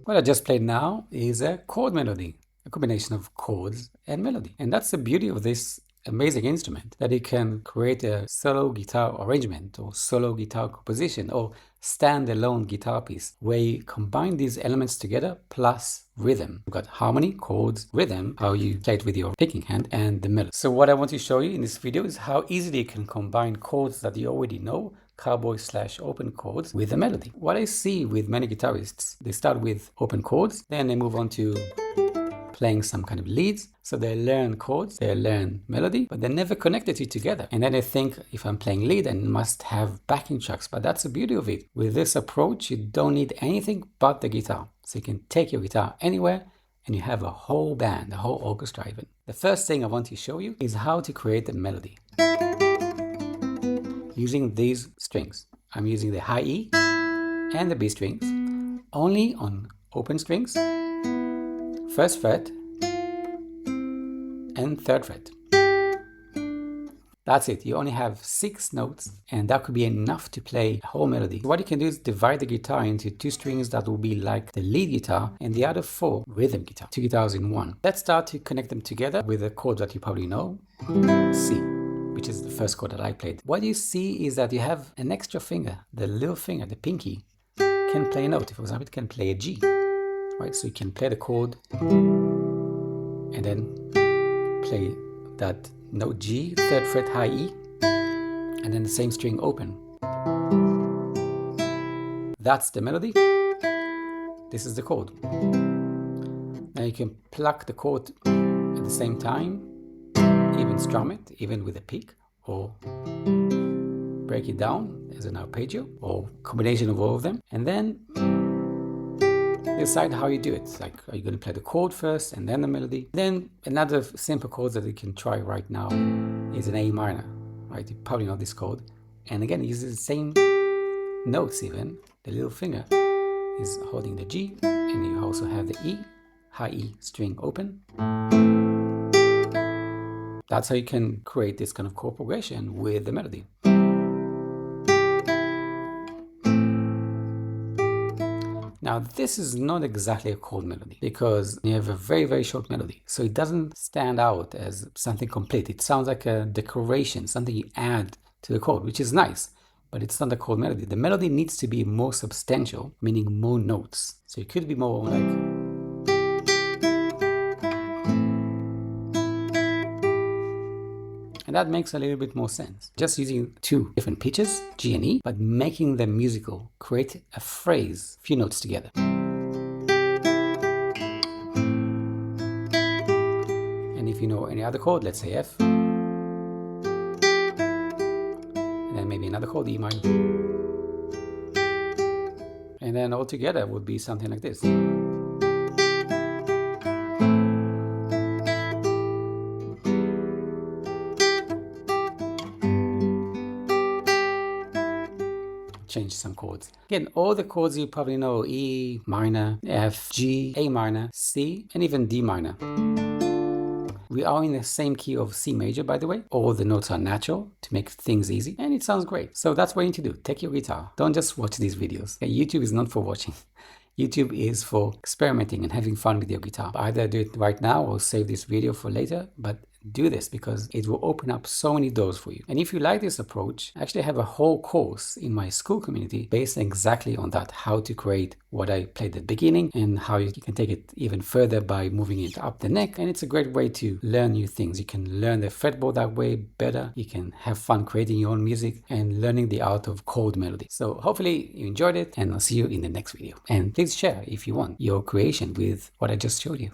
What I just played now is a chord melody, a combination of chords and melody. And that's the beauty of this amazing instrument, that it can create a solo guitar arrangement or solo guitar composition or standalone guitar piece where you combine these elements together plus rhythm. You've got harmony, chords, rhythm, how you play it with your picking hand, and the melody. So what I want to show you in this video is how easily you can combine chords that you already know, cowboy/open chords, with a melody. What I see with many guitarists, they start with open chords, then they move on to playing some kind of leads. So they learn chords, they learn melody, but they never connect the two together. And then they think, if I'm playing lead, I must have backing tracks. But that's the beauty of it. With this approach, you don't need anything but the guitar. So you can take your guitar anywhere and you have a whole band, a whole orchestra even. The first thing I want to show you is how to create a melody using these strings. I'm using the high E and the B strings only on open strings, first fret and third fret. That's it. You only have 6 notes and that could be enough to play a whole melody. What you can do is divide the guitar into 2 strings that will be like the lead guitar and the other 4 rhythm guitar, 2 guitars in one. Let's start to connect them together with a chord that you probably know, C, which is the first chord that I played. What you see is that you have an extra finger, the little finger, the pinky, can play a note. For example, it can play a G, right? So you can play the chord and then play that note G, 3rd fret high E, and then the same string open. That's the melody. This is the chord. Now you can pluck the chord at the same time, even strum it, even with a pick, or break it down as an arpeggio, or combination of all of them, and then decide how you do it. Like, are you going to play the chord first and then the melody? Then another simple chord that you can try right now is an A minor, right? You probably know this chord. And again, it uses the same notes even. The little finger is holding the G, and you also have the E, high E string open. That's how you can create this kind of chord progression with the melody. Now, this is not exactly a chord melody because you have a very, very short melody. So it doesn't stand out as something complete. It sounds like a decoration, something you add to the chord, which is nice, but it's not a chord melody. The melody needs to be more substantial, meaning more notes. So it could be more like, and that makes a little bit more sense. Just using 2 different pitches, G and E, but making them musical, create a phrase, few notes together. And if you know any other chord, let's say F, and then maybe another chord, E minor, and then all together would be something like this. Change some chords. Again, all the chords you probably know: E minor, F, G, A minor, C, and even D minor. We are in the same key of C major, by the way. All the notes are natural to make things easy, and it sounds great. So that's what you need to do. Take your guitar. Don't just watch these videos. Okay, YouTube is not for watching. YouTube is for experimenting and having fun with your guitar. Either do it right now or save this video for later, but do this because it will open up so many doors for you. And if you like this approach, I actually have a whole course in my school community based exactly on that, how to create what I played at the beginning and how you can take it even further by moving it up the neck. And it's a great way to learn new things. You can learn the fretboard that way better. You can have fun creating your own music and learning the art of chord melody. So hopefully you enjoyed it, and I'll see you in the next video. And please share, if you want, your creation with what I just showed you.